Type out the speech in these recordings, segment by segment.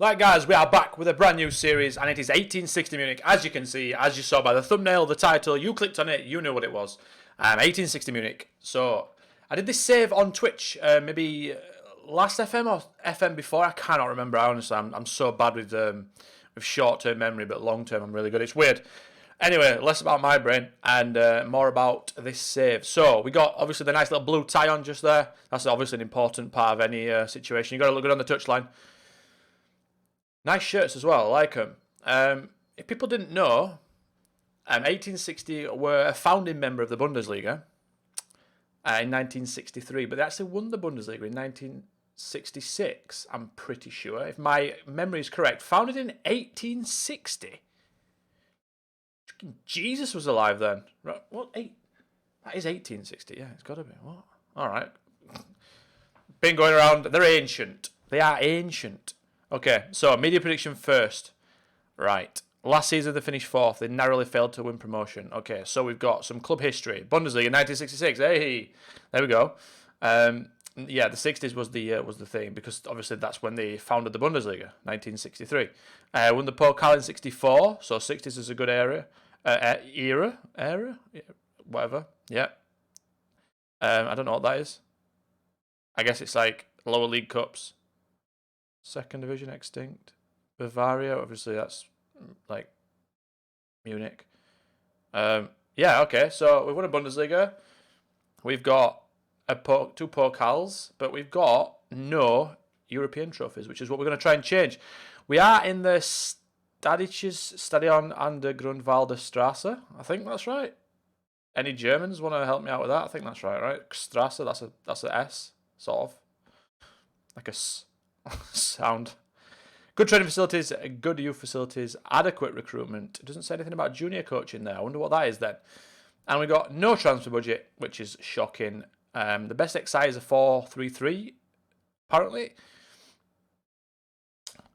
Right, guys, we are back with a brand new series, and it is 1860 Munich. As you can see, as you saw by the thumbnail, the title, you clicked on it, you knew what it was. 1860 Munich. So, I did this save on Twitch, maybe last FM or FM before. I cannot remember, honestly. I'm so bad with short-term memory, but long-term I'm really good. It's weird. Anyway, less about my brain and more about this save. So, we got, obviously, the nice little blue tie on just there. That's obviously an important part of any situation. You've got to look good on the touchline. Nice shirts as well, I like them. If people didn't know, 1860 were a founding member of the Bundesliga in 1963, but they actually won the Bundesliga in 1966, I'm pretty sure, if my memory is correct. Founded in 1860. Jesus was alive then. What? That is 1860, yeah, it's got to be. What? All right. Been going around. They're ancient. They are ancient. Okay, so media prediction first. Right. Last season they finished fourth. They narrowly failed to win promotion. Okay, so we've got some club history. Bundesliga 1966. Hey, there we go. Yeah, the 60s was the thing, because obviously that's when they founded the Bundesliga, 1963. Won the Pokal in 64, so 60s is a good era, whatever. Yeah. I don't know what that is. I guess it's like lower league cups. Second division extinct. Bavaria, obviously that's like Munich. Yeah, okay, so we've won a Bundesliga. We've got two Pokals, but we've got no European trophies, which is what we're going to try and change. We are in the Stadion an der Grunwalder I think that's right. Any Germans want to help me out with that? I think that's right? Strasse, that's a S, sort of. Like a sound. Good training facilities, good youth facilities, adequate recruitment. It doesn't say anything about junior coaching there. I wonder what that is then. And we got no transfer budget, which is shocking. The best XI is a 4.33, apparently.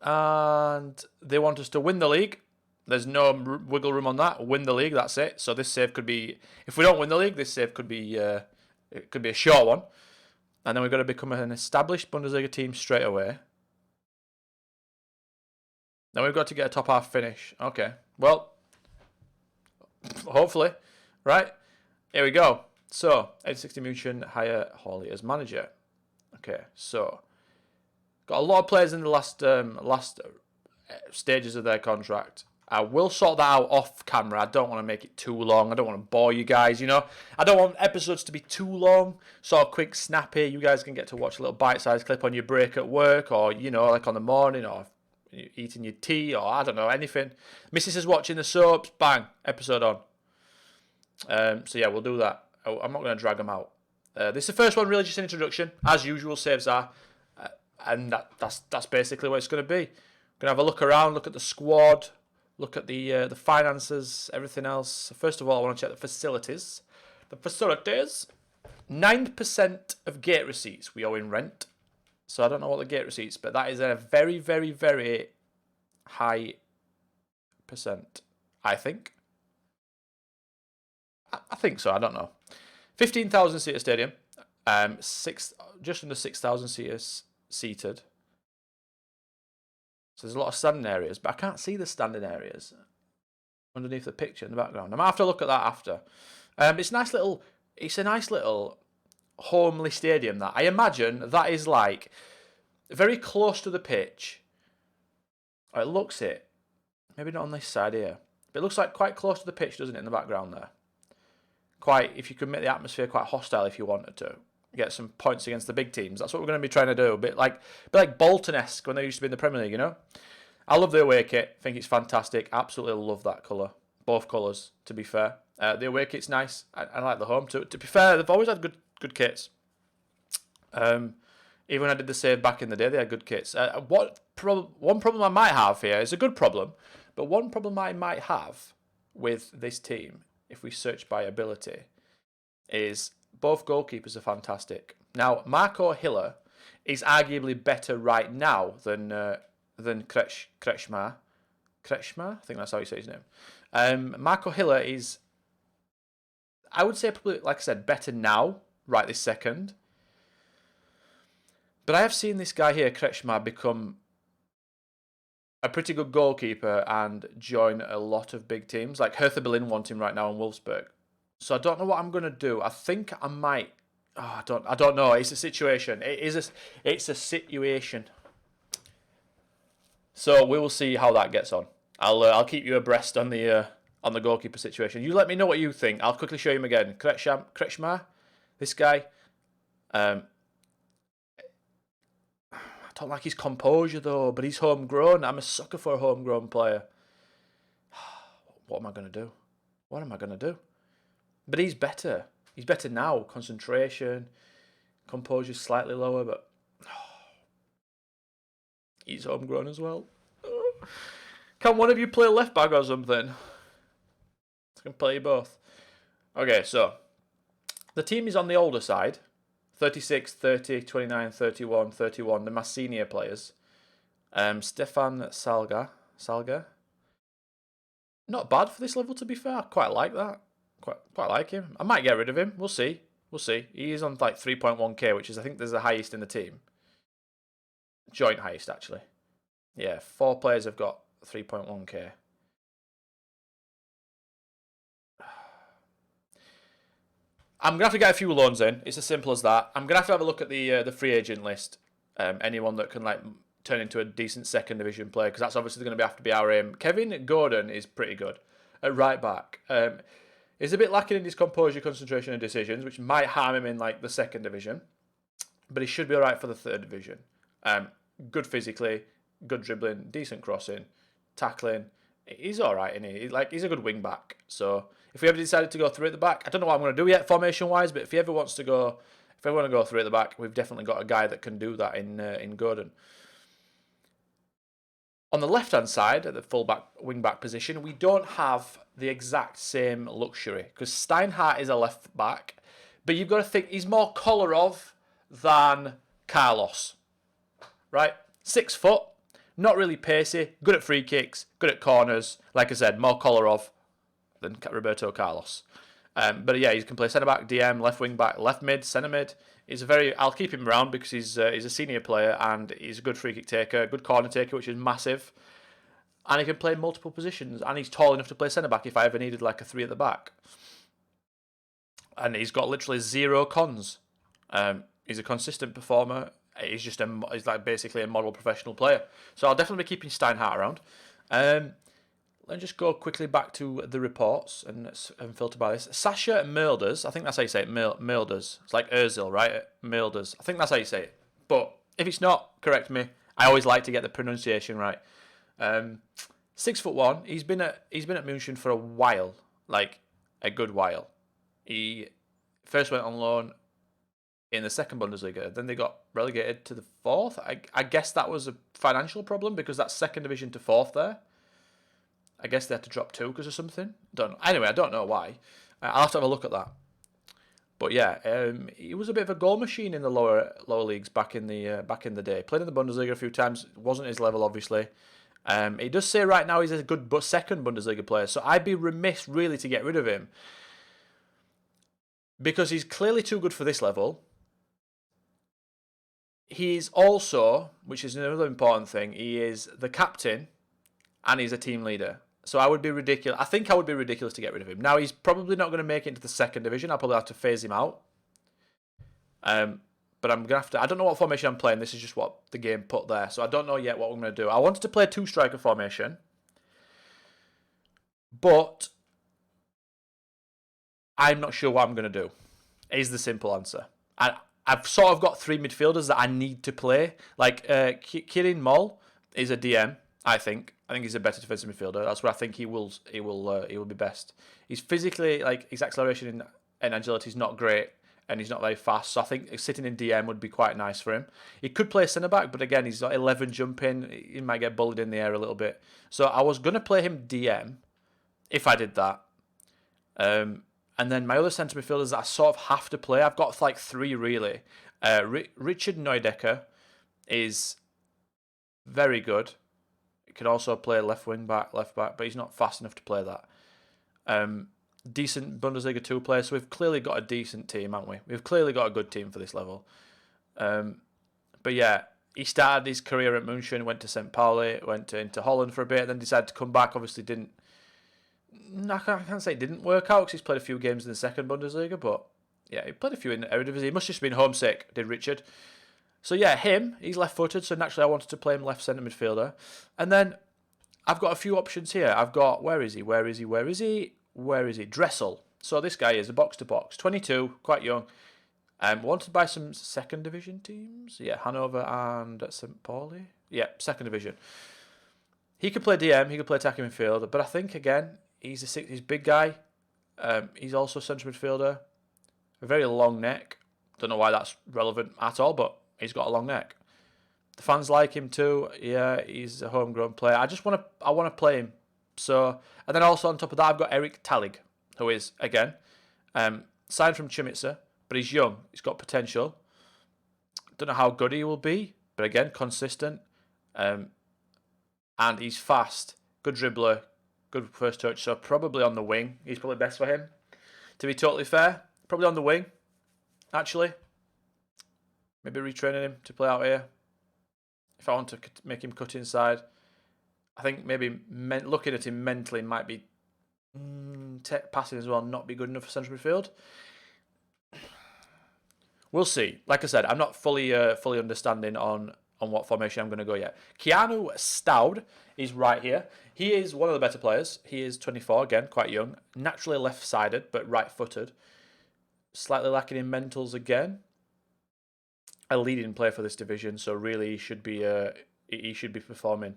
And they want us to win the league. There's no wiggle room on that. Win the league, that's it. So this save could be, if we don't win the league, this save could be, it could be a short one. And then we've got to become an established Bundesliga team straight away. Then we've got to get a top half finish. Okay. Well, hopefully. Right. Here we go. So, 860 Munich hire Hawley as manager. Okay. So, got a lot of players in the last stages of their contract. I will sort that out off camera. I don't want to make it too long. I don't want to bore you guys, you know. I don't want episodes to be too long. Sort of quick, snappy. You guys can get to watch a little bite-sized clip on your break at work, or, you know, like on the morning, or eating your tea, or I don't know, anything. Mrs. is watching the soaps. Bang, episode on. So yeah, we'll do that. I'm not going to drag them out. This is the first one, really just an introduction, as usual saves are. And that's basically what it's going to be. Going to have a look around, look at the squad, look at the finances, everything else. First of all, I want to check the facilities. The facilities. 9% of gate receipts we owe in rent. So I don't know what the gate receipts, but that is a very, very, very high percent, I think. I think so, I don't know. 15,000 seater stadium. Just under 6,000 seaters seated. So there's a lot of standing areas, but I can't see the standing areas underneath the picture in the background. I might have to look at that after. It's a nice little homely stadium that. I imagine that is like very close to the pitch. Or it looks it. Maybe not on this side here. But it looks like quite close to the pitch, doesn't it, in the background there? Quite, if you could make the atmosphere quite hostile if you wanted to. Get some points against the big teams. That's what we're going to be trying to do. A bit like Bolton-esque when they used to be in the Premier League, you know? I love the away kit. I think it's fantastic. Absolutely love that colour. Both colours, to be fair. The away kit's nice. I like the home. To be fair, they've always had good kits. Even when I did the save back in the day, they had good kits. One problem I might have here is a good problem, but one problem I might have with this team, if we search by ability, is both goalkeepers are fantastic. Now, Marco Hiller is arguably better right now than Kretschmer. Kretschmer? I think that's how you say his name. Marco Hiller is, I would say, probably, like I said, better now, right this second. But I have seen this guy here, Kretschmer, become a pretty good goalkeeper and join a lot of big teams. Like Hertha Berlin want him right now in Wolfsburg. So I don't know what I'm gonna do. I think I might. Oh, I don't know. It's a situation. It's a situation. So we will see how that gets on. I'll keep you abreast on the goalkeeper situation. You let me know what you think. I'll quickly show him again. Kretschmar, this guy. I don't like his composure though, but he's homegrown. I'm a sucker for a homegrown player. What am I gonna do? What am I gonna do? But he's better. He's better now. Concentration, composure slightly lower, but he's homegrown as well. Can one of you play left back or something? I can play you both. Okay, so the team is on the older side. 36, 30, 29, 31, 31. The más senior players. Stefan Salga. Not bad for this level, to be fair. I quite like that. Quite like him. I might get rid of him. We'll see. He is on like 3.1k, which is, I think, there's the highest in the team. Joint highest, actually. Yeah, 4 players have got 3.1k. I'm going to have to get a few loans in. It's as simple as that. I'm going to have a look at the free agent list. Anyone that can like turn into a decent second division player, because that's obviously going to have to be our aim. Kevin Gordon is pretty good at right back. He's a bit lacking in his composure, concentration and decisions, which might harm him in like the second division. But he should be alright for the third division. Good physically, good dribbling, decent crossing, tackling. He's alright, isn't he? He's a good wing back. So if we ever decided to go 3 at the back, I don't know what I'm going to do yet formation wise, but if he ever wants to go, if I want to go 3 at the back, we've definitely got a guy that can do that in Gordon. On the left-hand side, at the full-back, wing-back position, we don't have the exact same luxury, because Steinhardt is a left-back, but you've got to think he's more Kolarov than Carlos, right? 6 foot, not really pacey, good at free kicks, good at corners. Like I said, more Kolarov than Roberto Carlos. But yeah, he can play centre-back, DM, left wing-back, left mid, centre-mid. I'll keep him around because he's a senior player and he's a good free kick taker, good corner taker, which is massive. And he can play multiple positions, and he's tall enough to play centre-back if I ever needed like a 3 at the back. And he's got literally 0 cons. He's a consistent performer. He's like basically a model professional player. So I'll definitely be keeping Steinhardt around. Let's just go quickly back to the reports and filter by this. Sasha Milders, I think that's how you say it, Milders. It's like Ozil, right? Milders. I think that's how you say it. But if it's not, correct me. I always like to get the pronunciation right. 6'1". He's been at Munich for a while, like a good while. He first went on loan in the second Bundesliga. Then they got relegated to the 4th. I guess that was a financial problem because that's second division to 4th there. I guess they had to drop 2 because of something. Don't know. Anyway, I don't know why. I'll have to have a look at that. But yeah, he was a bit of a goal machine in the lower leagues back in the day. Played in the Bundesliga a few times. Wasn't his level, obviously. He does say right now he's a good second Bundesliga player. So I'd be remiss really to get rid of him because he's clearly too good for this level. He's also, which is another important thing, he is the captain and he's a team leader. So I would be ridiculous. I think I would be ridiculous to get rid of him. Now, he's probably not going to make it into the second division. I'll probably have to phase him out. But I'm going to have to... I don't know what formation I'm playing. This is just what the game put there. So I don't know yet what I'm going to do. I wanted to play a 2-striker formation. But I'm not sure what I'm going to do. Is the simple answer. I've sort of got 3 midfielders that I need to play. Like, Kirin Moll is a DM, I think. I think he's a better defensive midfielder. That's where I think he will be best. He's physically, like, his acceleration and agility is not great, and he's not very fast. So I think sitting in DM would be quite nice for him. He could play centre back, but again, he's got 11 jumping. He might get bullied in the air a little bit. So I was going to play him DM if I did that. And then my other centre midfielders that I sort of have to play, I've got like 3 really. Richard Neudecker is very good. Could also play left wing back, left back, but he's not fast enough to play that. Decent Bundesliga 2 player, so we've clearly got a decent team, haven't we? We've clearly got a good team for this level. But yeah, he started his career at Munich, went to St. Pauli, went into Holland for a bit, then decided to come back. Obviously, I can't say it didn't work out because he's played a few games in the second Bundesliga, but yeah, he played a few in the Eredivisie. He must have just been homesick, did Richard. So yeah, he's left-footed, so naturally I wanted to play him left centre midfielder. And then I've got a few options here. I've got, where is he? Dressel. So this guy is a box-to-box, 22, quite young. Wanted by some second division teams. Yeah, Hanover and St. Pauli. Yeah, second division. He could play DM, he could play attacking midfield, but I think, again, he's a big guy. He's also a central midfielder. A very long neck. Don't know why that's relevant at all, but he's got a long neck. The fans like him too. Yeah, he's a homegrown player. I want to play him. So, and then also on top of that, I've got Eric Talig, who is, again, signed from Chemnitz, but he's young. He's got potential. Don't know how good he will be, but again, consistent. And he's fast, good dribbler, good first touch. So probably on the wing. He's probably best for him. To be totally fair, probably on the wing, actually. Maybe retraining him to play out here. If I want to make him cut inside. I think maybe looking at him mentally might be passing as well, not be good enough for central midfield. We'll see. Like I said, I'm not fully understanding on what formation I'm going to go yet. Keanu Stoud is right here. He is one of the better players. He is 24, again, quite young. Naturally left-sided, but right-footed. Slightly lacking in mentals again. A leading player for this division, so really he should be performing.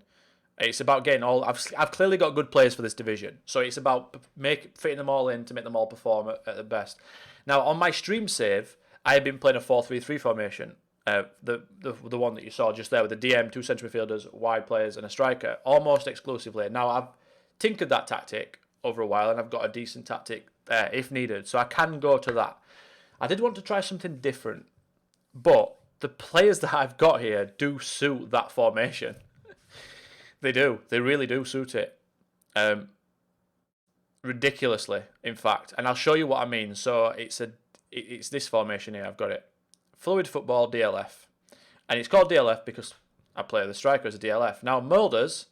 It's about getting all. I've clearly got good players for this division, so it's about fitting them all in to make them all perform at the best. Now on my stream save, I have been playing a 4-3-3 formation. The one that you saw just there with the DM, two centre midfielders, wide players, and a striker, almost exclusively. Now I've tinkered that tactic over a while, and I've got a decent tactic there if needed, so I can go to that. I did want to try something different, but the players that I've got here do suit that formation. They do. They really do suit it. Ridiculously, in fact. And I'll show you what I mean. So it's this formation here. I've got it. Fluid football, DLF. And it's called DLF because I play the striker as a DLF. Now, Mulders,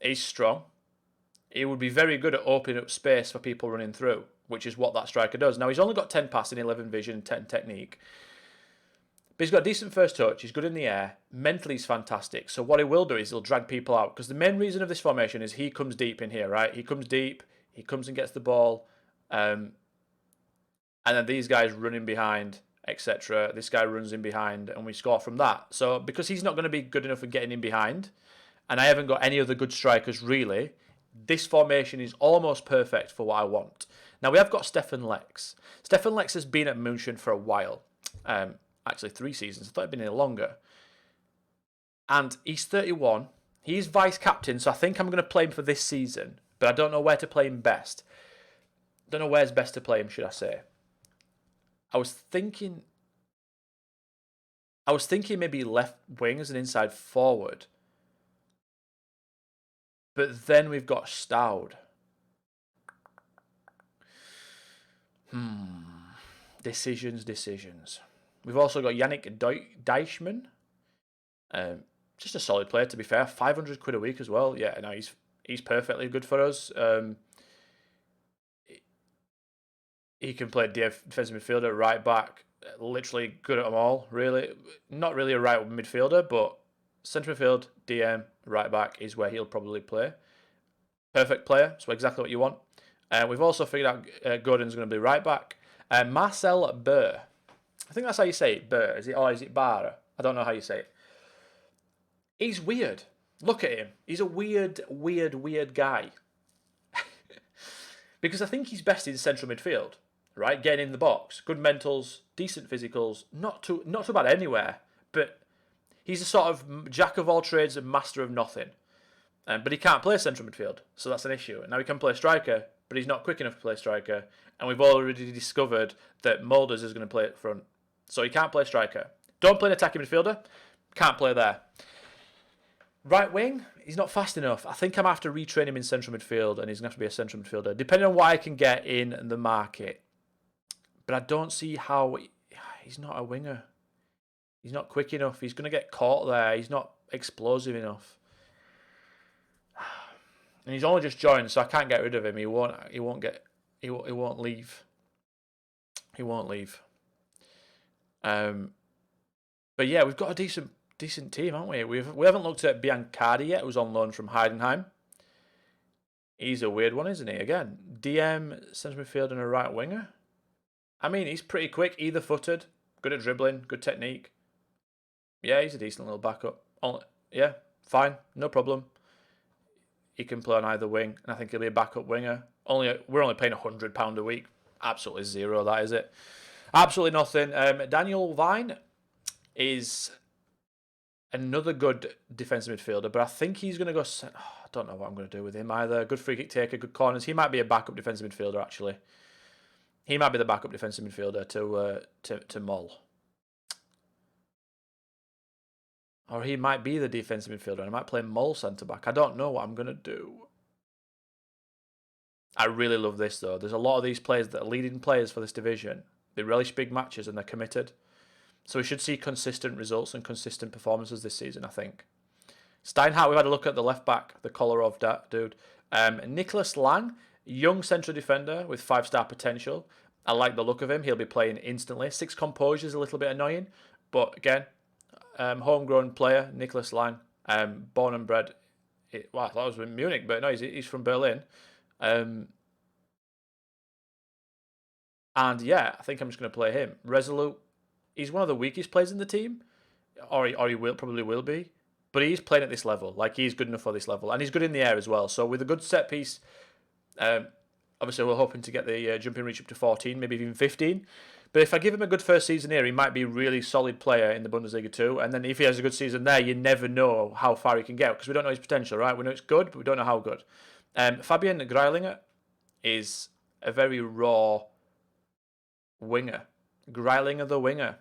he's strong. He would be very good at opening up space for people running through, which is what that striker does. Now, he's only got 10 passing, 11 vision, 10 technique. But he's got a decent first touch. He's good in the air. Mentally, he's fantastic. So what he will do is he'll drag people out. Because the main reason of this formation is he comes deep in here, right? He comes deep. He comes and gets the ball. And then these guys run in behind, etc. This guy runs in behind, and we score from that. So because he's not going to be good enough at getting in behind, and I haven't got any other good strikers really, this formation is almost perfect for what I want. Now, we have got Stefan Lex. Stefan Lex has been at Munich for a while. Actually, 3 seasons. I thought he'd been here longer. And he's 31. He's vice-captain, so I think I'm going to play him for this season. But I don't know where to play him best. Don't know where's best to play him, should I say. I was thinking maybe left wing as an inside forward. But then we've got Stoud. Decisions. We've also got Yannick Deichmann. Just a solid player, to be fair. 500 quid a week as well. Yeah, no, he's perfectly good for us. He can play defensive midfielder, right back. Literally good at them all, really. Not really a right midfielder, but centre midfield, DM, right back is where he'll probably play. Perfect player, so exactly what you want. We've also figured out Gordon's going to be right back. Marcel Burr. I think that's how you say it, Burr. Is it Barra? I don't know how you say it. He's weird. Look at him. He's a weird guy. Because I think he's best in central midfield, right? Getting in the box. Good mentals, decent physicals, not too bad anywhere. But he's a sort of jack of all trades and master of nothing. But he can't play central midfield, so that's an issue. Now he can play striker, but he's not quick enough to play striker. And we've already discovered that Mulders is going to play at front. So he can't play striker. Don't play an attacking midfielder. Can't play there. Right wing, he's not fast enough. I think I'm going to have to retrain him in central midfield, and he's going to have to be a central midfielder, depending on what I can get in the market. But I don't see how he's not a winger. He's not quick enough. He's going to get caught there. He's not explosive enough. And he's only just joined, so I can't get rid of him. He won't leave. He won't leave. But yeah, we've got a decent team, haven't we? We haven't looked at Biancardi yet, who's on loan from Heidenheim. He's a weird one, isn't he? Again, DM, centre midfield, and a right winger. I mean, he's pretty quick, either-footed, good at dribbling, good technique. Yeah, he's a decent little backup. Yeah, fine, no problem. He can play on either wing, and I think he'll be a backup winger. We're only paying £100 a week. Absolutely zero, that is it. Absolutely nothing. Daniel Vine is another good defensive midfielder, but I think he's going to go... I don't know what I'm going to do with him either. Good free kick taker, good corners. He might be a backup defensive midfielder, actually. He might be the backup defensive midfielder to Moll. Or he might be the defensive midfielder and I might play Moll centre-back. I don't know what I'm going to do. I really love this, though. There's a lot of these players that are leading players for this division. They relish big matches and they're committed. So we should see consistent results and consistent performances this season, I think. Steinhardt, we've had a look at the left-back, the Kolarov dude. Nicholas Lang, young central defender with 5-star potential. I like the look of him. He'll be playing instantly. 6 composure is a little bit annoying. But again, homegrown player, Nicholas Lang. Born and bred. I thought it was in Munich, but no, he's from Berlin. And yeah, I think I'm just going to play him. Resolute. He's one of the weakest players in the team. Or he probably will be. But he's playing at this level. Like, he's good enough for this level. And he's good in the air as well. So with a good set piece, obviously we're hoping to get the jumping reach up to 14, maybe even 15. But if I give him a good first season here, he might be a really solid player in the Bundesliga too. And then if he has a good season there, you never know how far he can get. Because we don't know his potential, right? We know it's good, but we don't know how good. Fabian Greilinger is a very raw winger. Greilinger the winger.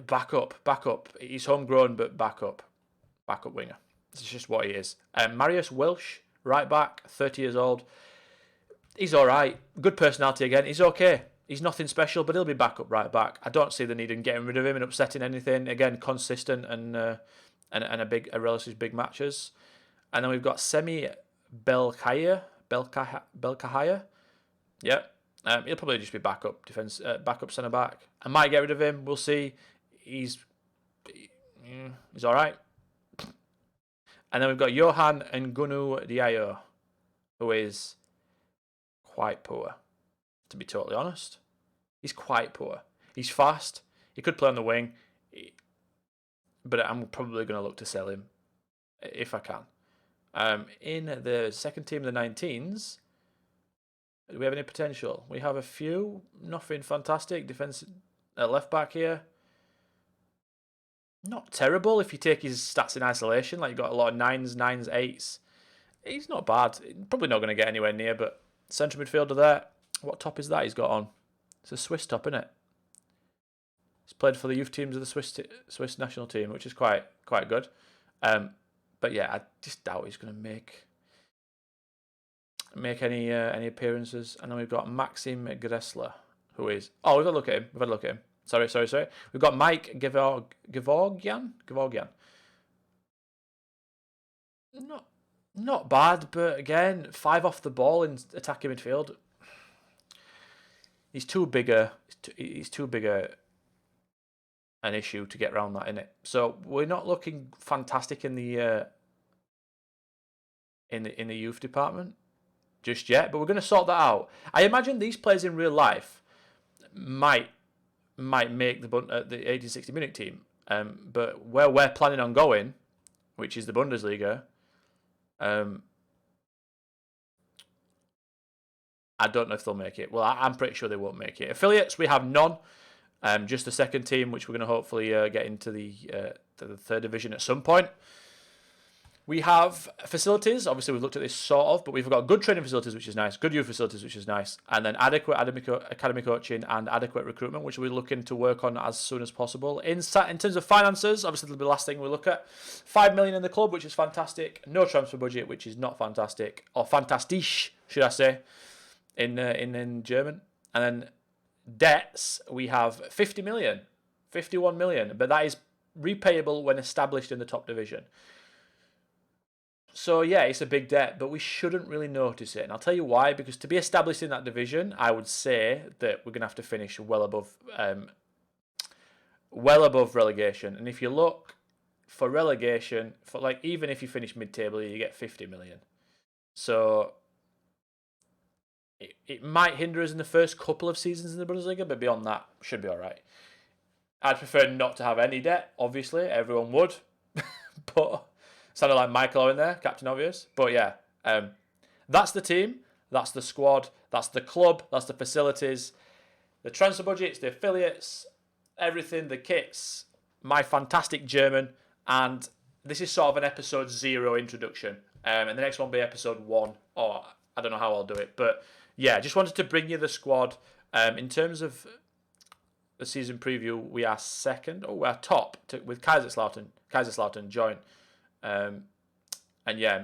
Back up. He's homegrown, but back up winger. It's just what he is. Marius Welsh, right back, 30 years old. He's all right. Good personality again. He's okay. He's nothing special, but he'll be backup right back. I don't see the need in getting rid of him and upsetting anything. Again, consistent and a relatively big matches. And then we've got Semi Belkaya. Yeah. He'll probably just be backup centre back. I might get rid of him. We'll see. He's all right. And then we've got Johan Ngunu Diayo, who is quite poor, to be totally honest. He's quite poor. He's fast. He could play on the wing, but I'm probably going to look to sell him if I can. In the second team of the 19s, do we have any potential? We have a few. Nothing fantastic. Defense left back here. Not terrible if you take his stats in isolation. Like, you've got a lot of 9s, 8s. He's not bad. Probably not going to get anywhere near, but central midfielder there. What top is that he's got on? It's a Swiss top, isn't it? He's played for the youth teams of the Swiss national team, which is quite good. But yeah, I just doubt he's going to make any appearances. And then we've got Maxim Mcgressler, who is... Oh, we've had a look at him. Sorry. We've got Mike Gevorgian. Not bad, but again, 5 off the ball in attacking midfield. He's too big an issue to get around that, innit? So we're not looking fantastic in the youth department just yet, but we're going to sort that out. I imagine these players in real life might make the 1860 Munich team, but where we're planning on going, which is the Bundesliga, I don't know if they'll make it. Well, I'm pretty sure they won't make it. Affiliates, we have none. Just the second team, which we're going to hopefully get into the third division at some point. We have facilities. Obviously, we've looked at this sort of, but we've got good training facilities, which is nice. Good youth facilities, which is nice. And then adequate academy coaching and adequate recruitment, which we're looking to work on as soon as possible. In terms of finances, obviously, that'll be the last thing we look at. 5 million in the club, which is fantastic. No transfer budget, which is not fantastic. Or fantastisch, should I say, in German. And then debts, we have 50 million, 51 million, but that is repayable when established in the top division. So yeah, it's a big debt, but we shouldn't really notice it. And I'll tell you why, because to be established in that division, I would say that we're going to have to finish well above relegation. And if you look for relegation, for like even if you finish mid-table, you get 50 million. So it might hinder us in the first couple of seasons in the Bundesliga, but beyond that, should be all right. I'd prefer not to have any debt, obviously. Everyone would. But sounded like Michael Owen there, Captain Obvious. But yeah, that's the team, that's the squad, that's the club, that's the facilities, the transfer budgets, the affiliates, everything, the kits, my fantastic German, and this is sort of an episode 0 introduction. And the next one will be episode 1, or I don't know how I'll do it. But yeah, just wanted to bring you the squad. In terms of the season preview, we are second. Oh, we're top with Kaiserslautern. Kaiserslautern joint. And yeah,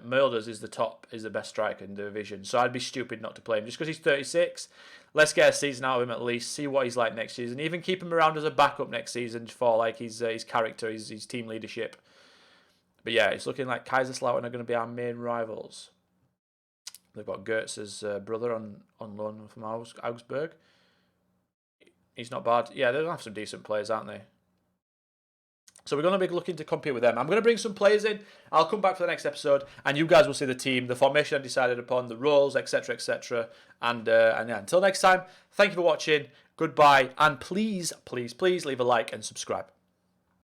Mulders is the best striker in the division. So I'd be stupid not to play him just because he's 36. Let's get a season out of him at least. See what he's like next season. Even keep him around as a backup next season for like his character, his team leadership. But yeah, it's looking like Kaiserslautern are going to be our main rivals. They've got Gertz's brother on loan from Augsburg. He's not bad. Yeah, they'll have some decent players, aren't they? So we're going to be looking to compete with them. I'm going to bring some players in. I'll come back for the next episode, and you guys will see the team, the formation I decided upon, the roles, etc., etc. And yeah, until next time, thank you for watching. Goodbye, and please, please, please leave a like and subscribe.